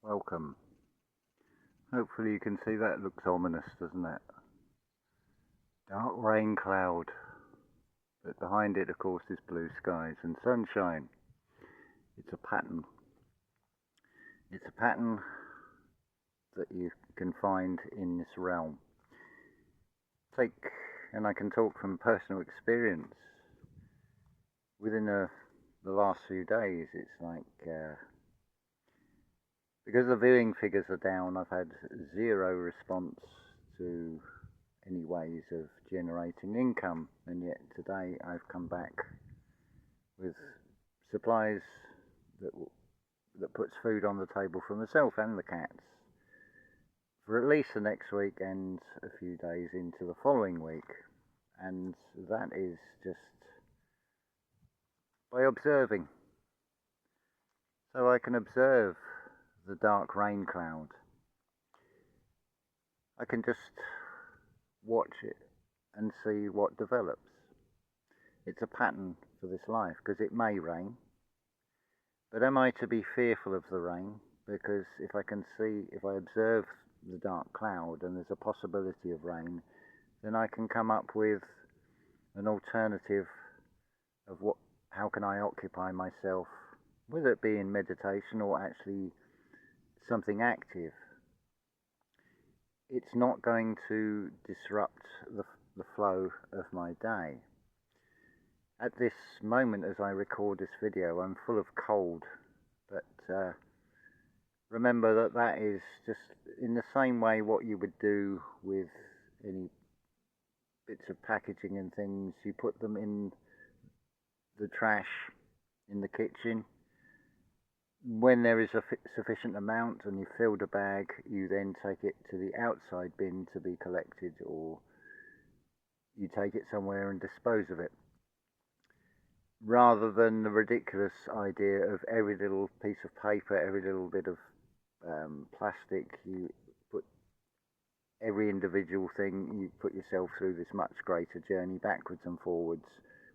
Welcome. Hopefully you can see that. It looks ominous, doesn't it? Dark rain cloud. But behind it, of course, is blue skies and sunshine. It's a pattern. It's a pattern that you can find in this realm. And I can talk from personal experience. Within the last few days, it's like, because the viewing figures are down, I've had zero response to any ways of generating income, and yet today I've come back with supplies that puts food on the table for myself and the cats for at least the next week and a few days into the following week. And that is just by observing. So I can observe the dark rain cloud. I can just watch it and see what develops. It's a pattern for this life because it may rain. But am I to be fearful of the rain? Because if I observe the dark cloud and there's a possibility of rain, then I can come up with an alternative of how can I occupy myself, whether it be in meditation or actually something active. It's not going to disrupt the flow of my day. At this moment, as I record this video, I'm full of cold, but remember that is just in the same way what you would do with any bits of packaging and things. You put them in the trash in the kitchen. When there is a sufficient amount and you've filled a bag, you then take it to the outside bin to be collected, or you take it somewhere and dispose of it. Rather than the ridiculous idea of every little piece of paper, every little bit of plastic, you put every individual thing, you put yourself through this much greater journey backwards and forwards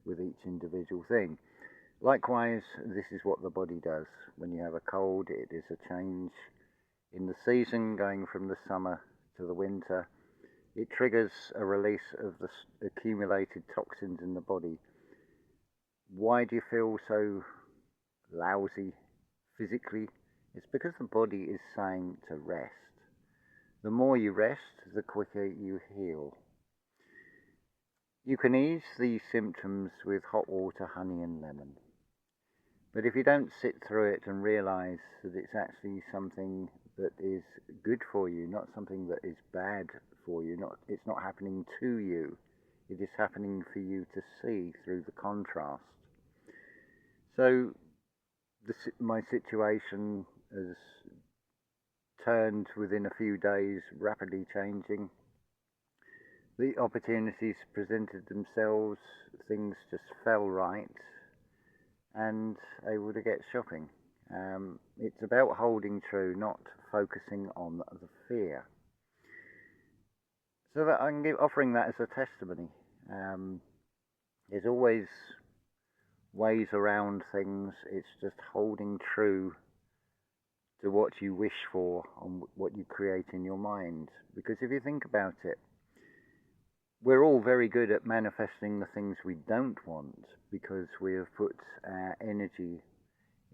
with each individual thing. Likewise, this is what the body does. When you have a cold, it is a change in the season, going from the summer to the winter. It triggers a release of the accumulated toxins in the body. Why do you feel so lousy physically? It's because the body is saying to rest. The more you rest, the quicker you heal. You can ease these symptoms with hot water, honey and lemon. But if you don't sit through it and realize that it's actually something that is good for you, not something that is bad for you, it's not happening to you, it is happening for you to see through the contrast. So my situation has turned within a few days, rapidly changing. The opportunities presented themselves, things just fell right, and able to get shopping. It's about holding true, not focusing on the fear. So that I can offering that as a testimony. There's always ways around things. It's just holding true to what you wish for and what you create in your mind. Because if you think about it, we're all very good at manifesting the things we don't want because we have put our energy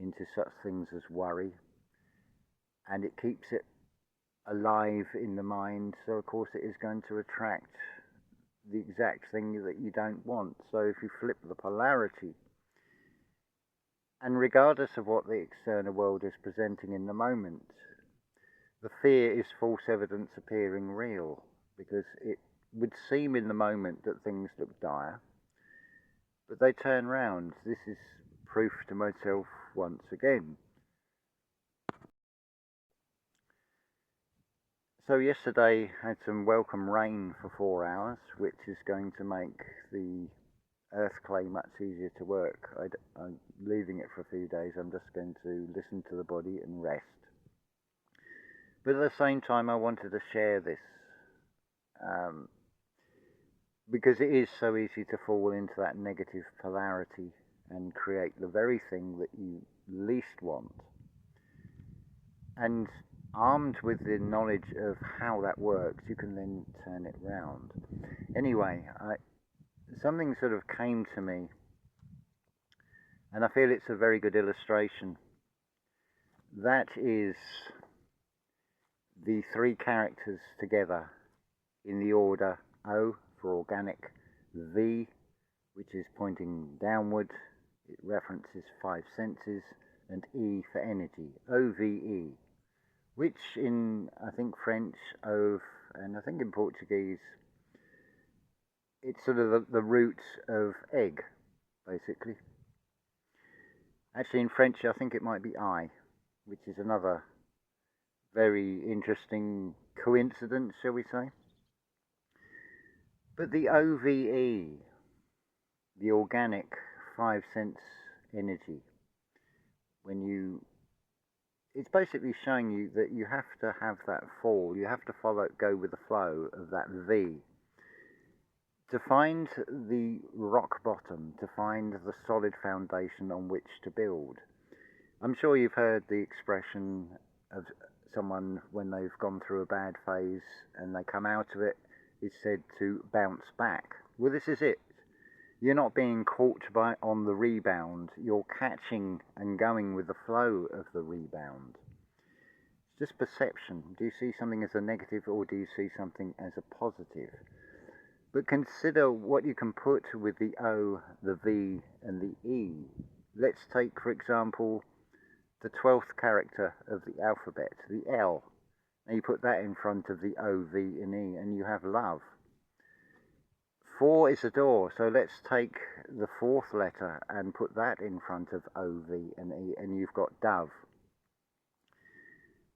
into such things as worry, and it keeps it alive in the mind. So of course it is going to attract the exact thing that you don't want. So if you flip the polarity, and regardless of what the external world is presenting in the moment, the fear is false evidence appearing real, because it would seem in the moment that things look dire, but they turn round. This is proof to myself once again. So yesterday I had some welcome rain for 4 hours, which is going to make the earth clay much easier to work. I'm leaving it for a few days. I'm just going to listen to the body and rest. But at the same time, I wanted to share this because it is so easy to fall into that negative polarity and create the very thing that you least want. And armed with the knowledge of how that works, you can then turn it round. Anyway, something sort of came to me, and I feel it's a very good illustration. That is the three characters together in the order O for organic, V, which is pointing downward, it references 5 senses, and E for energy, OVE, which in, I think, French, Ove, and I think in Portuguese, it's sort of the root of egg, basically. Actually, in French, I think it might be I, which is another very interesting coincidence, shall we say. But the OVE, the organic 5 sense energy, it's basically showing you that you have to have that fall, you have to go with the flow of that V. To find the rock bottom, to find the solid foundation on which to build. I'm sure you've heard the expression of someone when they've gone through a bad phase and they come out of it, is said to bounce back. Well, this is it. You're not being caught on the rebound, you're catching and going with the flow of the rebound. It's just perception. Do you see something as a negative, or do you see something as a positive? But consider what you can put with the O, the V, and the E. Let's take, for example, the 12th character of the alphabet, the L. Now you put that in front of the O, V, and E, and you have love. 4 is a door, so let's take the 4th letter and put that in front of O, V, and E, and you've got dove.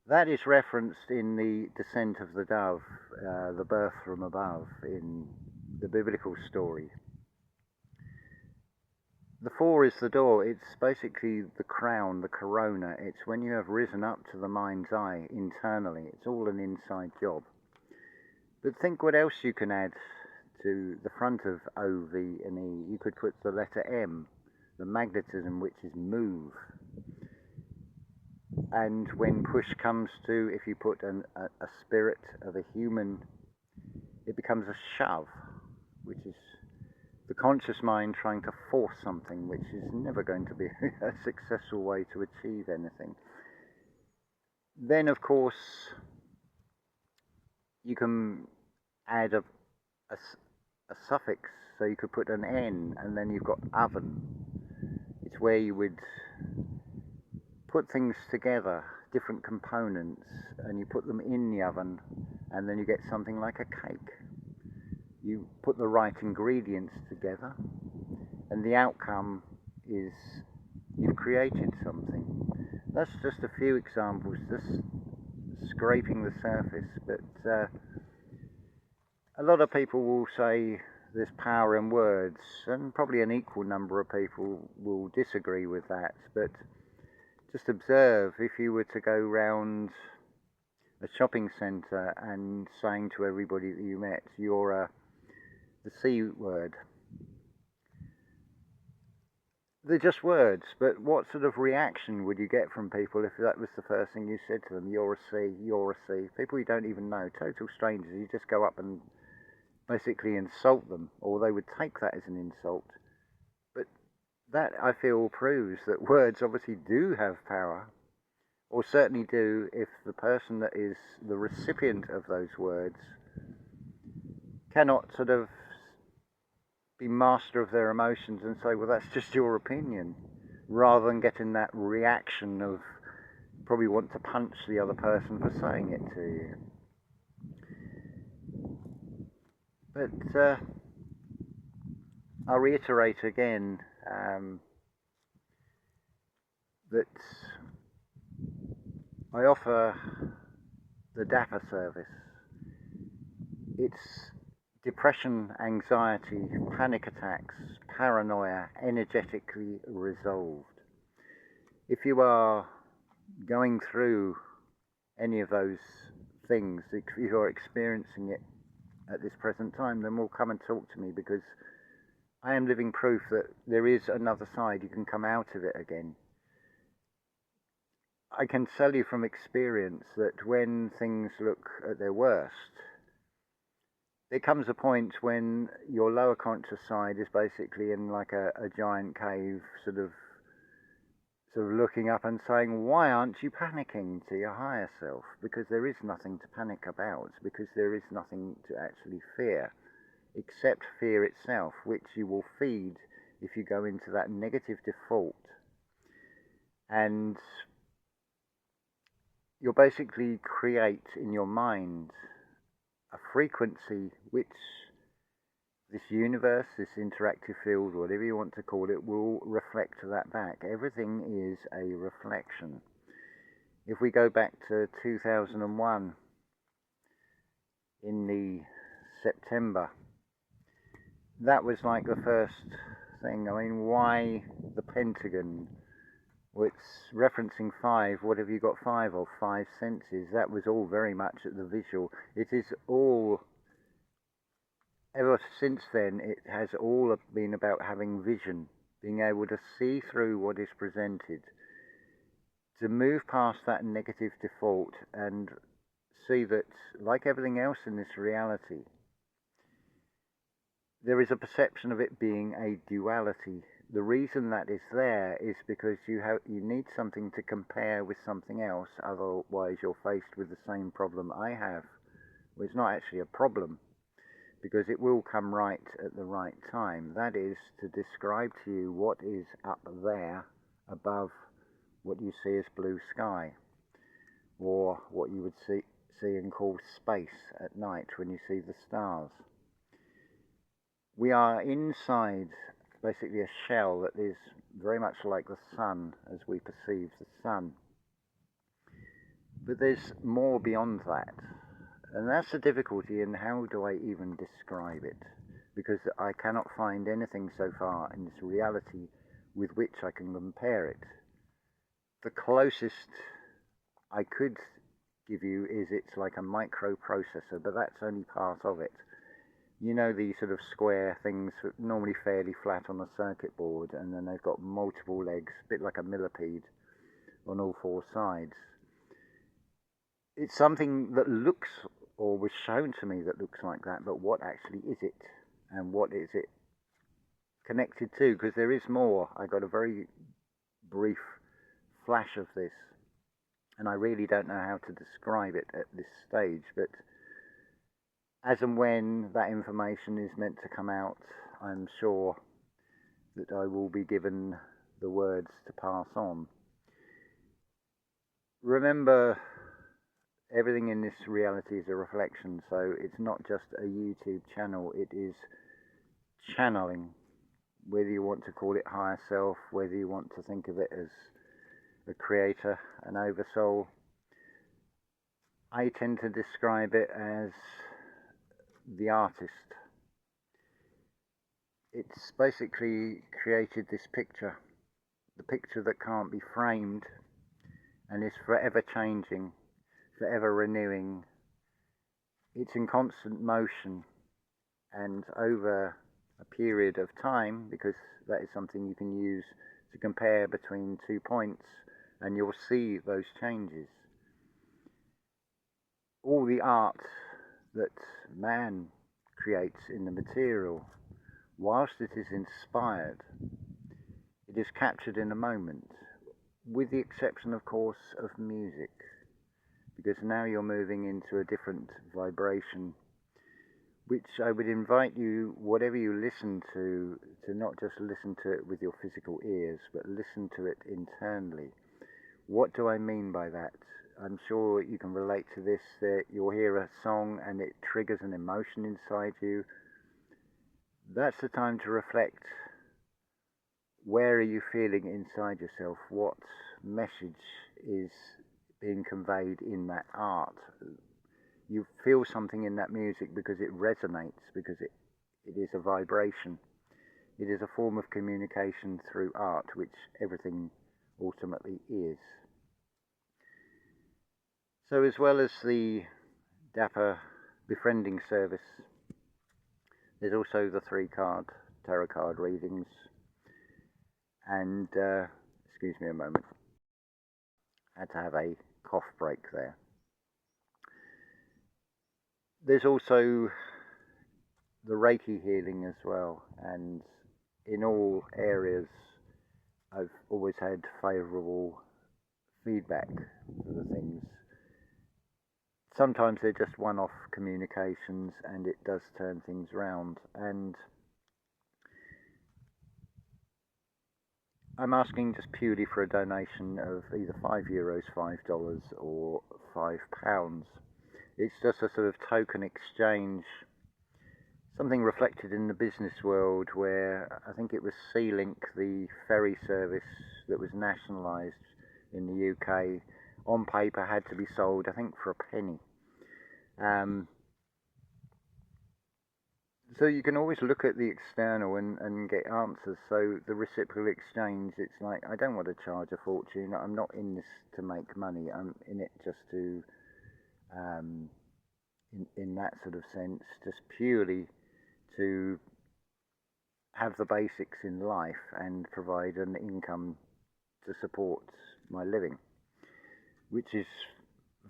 That is referenced in the descent of the dove, the birth from above, in the biblical story. The 4 is the door. It's basically the crown, the corona. It's when you have risen up to the mind's eye internally. It's all an inside job. But think what else you can add to the front of O, V, and E. You could put the letter M, the magnetism, which is move. And when push comes to, if you put a spirit of a human, it becomes a shove, which is the conscious mind trying to force something, which is never going to be a successful way to achieve anything. Then, of course, you can add a suffix, so you could put an N, and then you've got oven. It's where you would put things together, different components, and you put them in the oven, and then you get something like a cake. You put the right ingredients together, and the outcome is you've created something. That's just a few examples, just scraping the surface, but a lot of people will say there's power in words, and probably an equal number of people will disagree with that, but just observe, if you were to go round a shopping centre and saying to everybody that you met, you're the C word. They're just words, but what sort of reaction would you get from people if that was the first thing you said to them? You're a C, you're a C. People you don't even know, total strangers, you just go up and basically insult them, or they would take that as an insult. But that, I feel, proves that words obviously do have power, or certainly do if the person that is the recipient of those words cannot sort of be master of their emotions and say, well, that's just your opinion, rather than getting that reaction of probably want to punch the other person for saying it to you. But I'll reiterate again that I offer the DAPA service. It's depression, anxiety, panic attacks, paranoia, energetically resolved. If you are going through any of those things, if you're experiencing it at this present time, then will come and talk to me, because I am living proof that there is another side. You can come out of it again. I can tell you from experience that when things look at their worst, there comes a point when your lower conscious side is basically in like a giant cave, sort of looking up and saying, why aren't you panicking to your higher self? Because there is nothing to panic about, because there is nothing to actually fear, except fear itself, which you will feed if you go into that negative default. And you'll basically create in your mind a frequency which this universe, this interactive field, whatever you want to call it, will reflect that back. Everything is a reflection. If we go back to 2001, in the September, that was like the first thing. I mean, why the Pentagon? Well, it's referencing 5. What have you got 5 of? 5 senses. That was all very much at the visual. It is all, ever since then, it has all been about having vision, being able to see through what is presented, to move past that negative default and see that, like everything else in this reality, there is a perception of it being a duality. The reason that is there is because you need something to compare with something else, otherwise you're faced with the same problem I have. Well, it's not actually a problem, because it will come right at the right time. That is to describe to you what is up there above what you see as blue sky, or what you would see and call space at night when you see the stars. We are inside basically a shell that is very much like the sun as we perceive the sun. But there's more beyond that. And that's the difficulty in how do I even describe it. Because I cannot find anything so far in this reality with which I can compare it. The closest I could give you is it's like a microprocessor, but that's only part of it. You know, these sort of square things, normally fairly flat on a circuit board, and then they've got multiple legs, a bit like a millipede on all 4 sides. It's something that looks, or was shown to me that looks like that, but what actually is it? And what is it connected to? Because there is more. I got a very brief flash of this, and I really don't know how to describe it at this stage, but as and when that information is meant to come out, I'm sure that I will be given the words to pass on. Remember, everything in this reality is a reflection, so it's not just a YouTube channel, it is channeling, whether you want to call it higher self, whether you want to think of it as a creator, an oversoul. I tend to describe it as the artist. It's basically created this picture, the picture that can't be framed and is forever changing, forever renewing. It's in constant motion, and over a period of time, because that is something you can use to compare between 2 points, and you'll see those changes. All the art that man creates in the material, whilst it is inspired, it is captured in a moment, with the exception, of course, of music, because now you're moving into a different vibration, which I would invite you, whatever you listen to not just listen to it with your physical ears, but listen to it internally. What do I mean by that? I'm sure you can relate to this, that you'll hear a song and it triggers an emotion inside you. That's the time to reflect. Where are you feeling inside yourself? What message is being conveyed in that art? You feel something in that music because it resonates, because it is a vibration. It is a form of communication through art, which everything ultimately is. So as well as the Dapper befriending service, there's also the 3 tarot card readings. And excuse me a moment. had to have a cough break there. There's also the Reiki healing as well, and in all areas I've always had favourable feedback for the things. Sometimes they're just one-off communications and it does turn things round, and I'm asking just purely for a donation of either €5, $5 or £5. It's just a sort of token exchange, something reflected in the business world where I think it was Sea-Link, the ferry service that was nationalised in the UK, on paper had to be sold, I think, for a penny. So you can always look at the external and get answers. So the reciprocal exchange, it's like, I don't want to charge a fortune. I'm not in this to make money. I'm in it just to, in that sort of sense, just purely to have the basics in life and provide an income to support my living, which is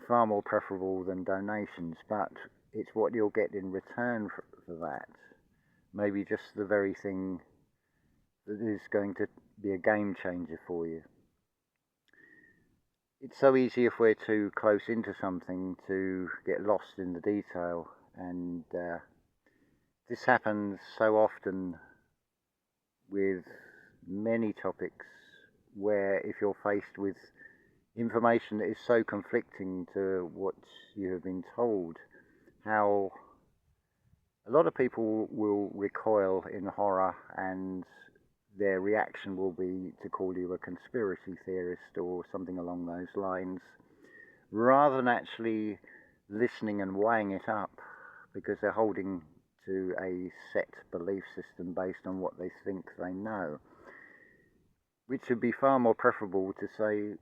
far more preferable than donations, but it's what you'll get in return for that. Maybe just the very thing that is going to be a game changer for you. It's so easy if we're too close into something to get lost in the detail, and this happens so often with many topics where if you're faced with information that is so conflicting to what you have been told, how a lot of people will recoil in horror, and their reaction will be to call you a conspiracy theorist or something along those lines, rather than actually listening and weighing it up, because they're holding to a set belief system based on what they think they know, which would be far more preferable to say,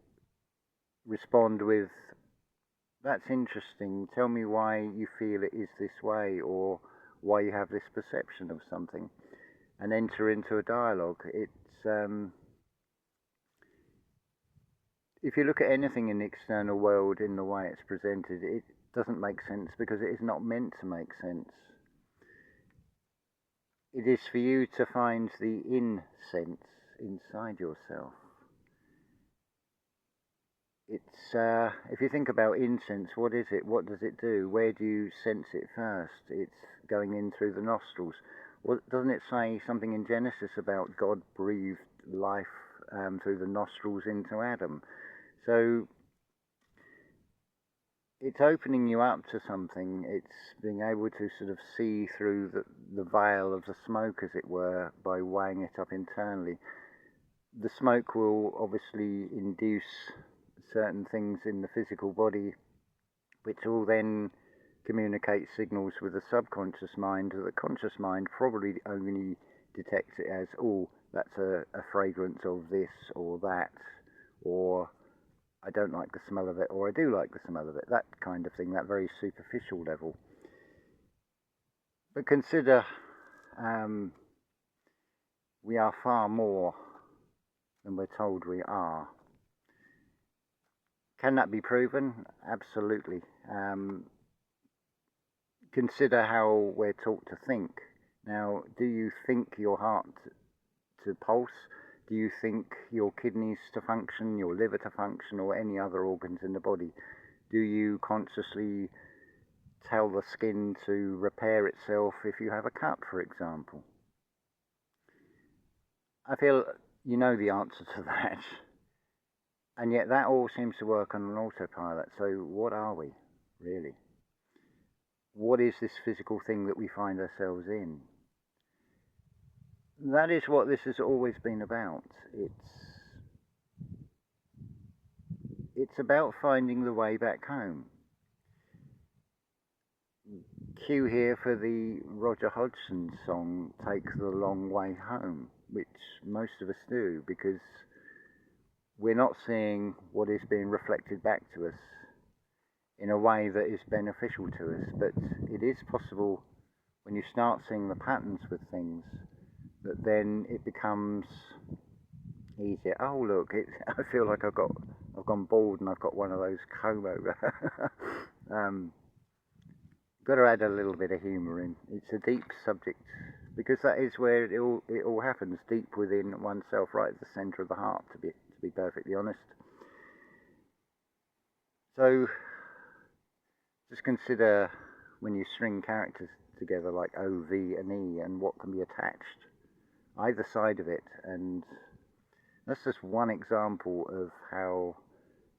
respond with, that's interesting, tell me why you feel it is this way, or why you have this perception of something, and enter into a dialogue. It's if you look at anything in the external world in the way it's presented, it doesn't make sense because it is not meant to make sense. It is for you to find the in sense inside yourself. It's if you think about incense, what is it? What does it do? Where do you sense it first? It's going in through the nostrils. Well, doesn't it say something in Genesis about God breathed life through the nostrils into Adam? So it's opening you up to something. It's being able to sort of see through the veil of the smoke, as it were, by weighing it up internally. The smoke will obviously induce certain things in the physical body, which will then communicate signals with the subconscious mind. The conscious mind probably only detects it as, oh, that's a fragrance of this or that, or I don't like the smell of it, or I do like the smell of it, that kind of thing, that very superficial level. But consider we are far more than we're told we are. Can that be proven? Absolutely. Consider how we're taught to think. Now, do you think your heart to pulse? Do you think your kidneys to function, your liver to function, or any other organs in the body? Do you consciously tell the skin to repair itself if you have a cut, for example? I feel you know the answer to that. And yet that all seems to work on an autopilot. So what are we, really? What is this physical thing that we find ourselves in? That is what this has always been about. It's about finding the way back home. Cue here for the Roger Hodgson song, Take the Long Way Home, which most of us do, because we're not seeing what is being reflected back to us in a way that is beneficial to us. But it is possible, when you start seeing the patterns with things, that then it becomes easier. Oh look, I feel like I've got gone bald and I've got one of those comb over. Got to add a little bit of humour in. It's a deep subject, because that is where it all happens, deep within oneself, right at the centre of the heart, to be perfectly honest. So just consider when you string characters together like O, V and E, and what can be attached either side of it. And that's just one example of how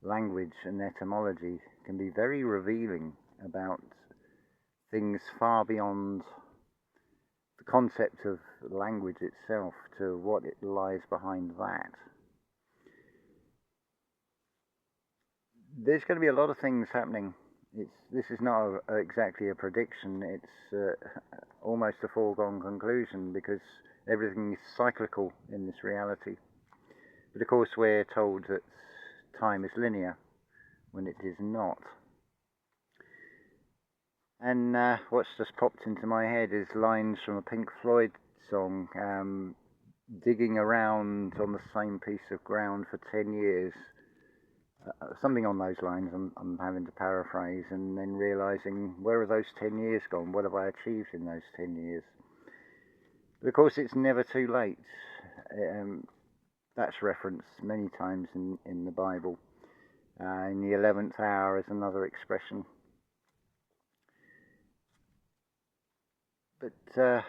language and etymology can be very revealing about things far beyond the concept of language itself to what it lies behind that. There's going to be a lot of things happening. This is not exactly a prediction, it's almost a foregone conclusion, because everything is cyclical in this reality. But of course we're told that time is linear when it is not. And what's just popped into my head is lines from a Pink Floyd song, digging around on the same piece of ground for 10 years. Something on those lines, I'm having to paraphrase, and then realising, where have those 10 years gone? What have I achieved in those 10 years? But of course it's never too late. That's referenced many times in the Bible. In the 11th hour is another expression. But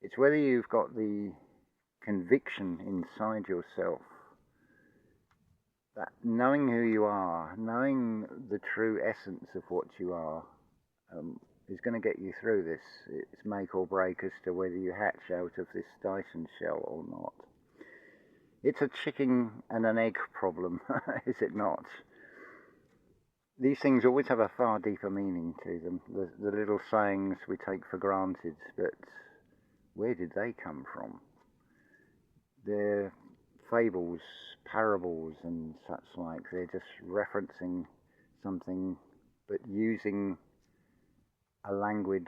it's whether you've got the conviction inside yourself that knowing who you are, knowing the true essence of what you are, is going to get you through this. It's make or break as to whether you hatch out of this Dyson shell or not. It's a chicken and an egg problem, is it not? These things always have a far deeper meaning to them. The little sayings we take for granted, but where did they come from? They're fables, parables and such like. They're just referencing something, but using a language,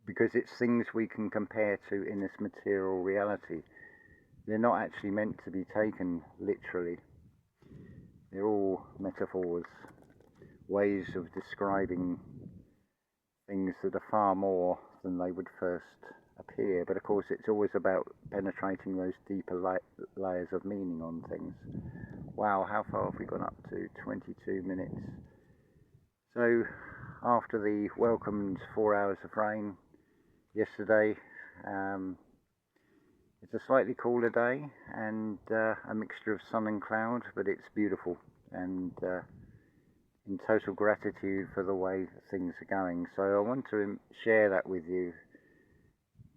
because it's things we can compare to in this material reality. They're not actually meant to be taken literally. They're all metaphors, ways of describing things that are far more than they would first appear. But of course it's always about penetrating those deeper layers of meaning on things. Wow, how far have we gone up to? 22 minutes. So after the welcomed 4 hours of rain yesterday, it's a slightly cooler day and a mixture of sun and cloud, but it's beautiful, and in total gratitude for the way things are going. So I want to share that with you,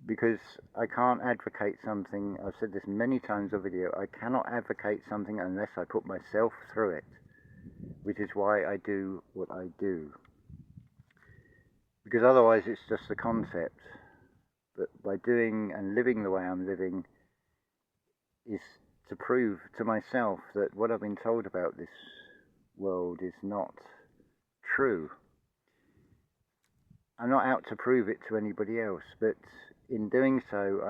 because I can't advocate something. I've said this many times on video. I cannot advocate something unless I put myself through it, which is why I do what I do. Because otherwise it's just a concept. But by doing and living the way I'm living is to prove to myself that what I've been told about this world is not true. I'm not out to prove it to anybody else, but in doing so,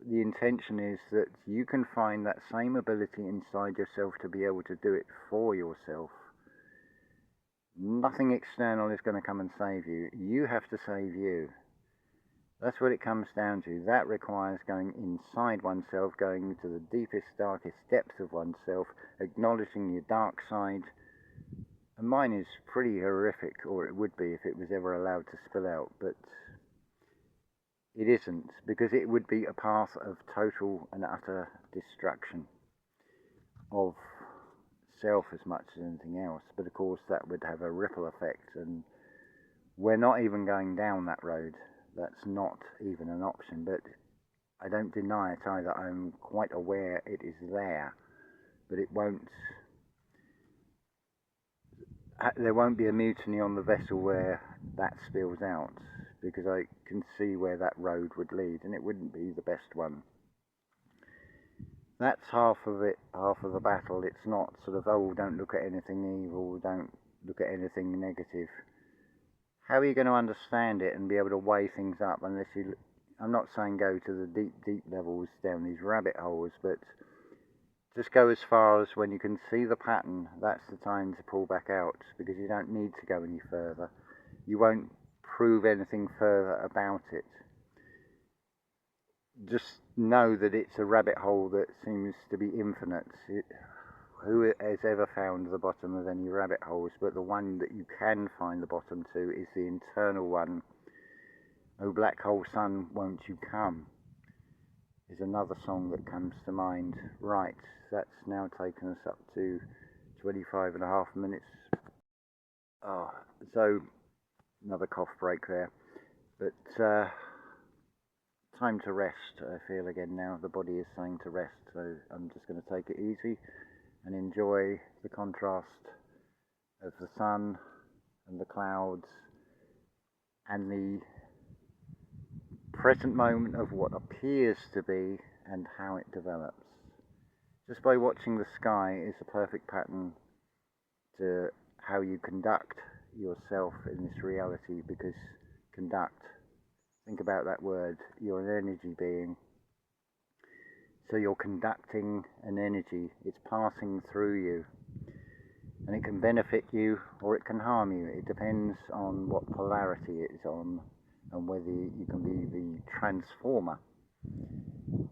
the intention is that you can find that same ability inside yourself to be able to do it for yourself. Nothing external is going to come and save you. You have to save you. That's what it comes down to. That requires going inside oneself, going to the deepest, darkest depths of oneself, acknowledging your dark side. And mine is pretty horrific, or it would be if it was ever allowed to spill out, but it isn't, because it would be a path of total and utter destruction of self as much as anything else. But of course that would have a ripple effect, and we're not even going down that road. That's not even an option, but I don't deny it either. I'm quite aware it is there, but there won't be a mutiny on the vessel where that spills out, because I can see where that road would lead, and it wouldn't be the best one. That's half of it, half of the battle. It's not sort of, oh, don't look at anything evil, don't look at anything negative. How are you going to understand it and be able to weigh things up unless you... I'm not saying go to the deep, deep levels down these rabbit holes, but just go as far as when you can see the pattern. That's the time to pull back out, because you don't need to go any further. You won't prove anything further about it. Just know that it's a rabbit hole that seems to be infinite. Who has ever found the bottom of any rabbit holes? But the one that you can find the bottom to is the internal one. Oh, black hole sun, won't you come? Is another song that comes to mind. Right, that's now taken us up to 25.5 minutes. Oh, so another cough break there. But time to rest, I feel again now. The body is saying to rest, so I'm just going to take it easy and enjoy the contrast of the sun and the clouds and the present moment of what appears to be and how it develops. Just by watching the sky is a perfect pattern to how you conduct yourself in this reality, because conduct, think about that word, you're an energy being. So you're conducting an energy, it's passing through you, and it can benefit you or it can harm you. It depends on what polarity it's on and whether you can be the transformer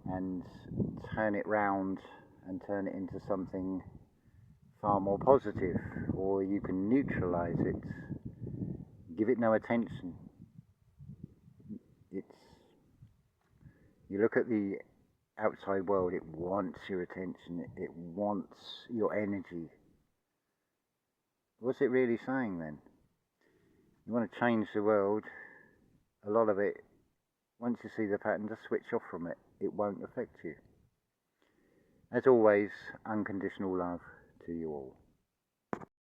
and turn it round and turn it into something far more positive, or you can neutralize it, give it no attention. You look at the outside world, it wants your attention, it wants your energy. What's it really saying then? You want to change the world, a lot of it, once you see the pattern, just switch off from it. It won't affect you. As always, unconditional love to you all.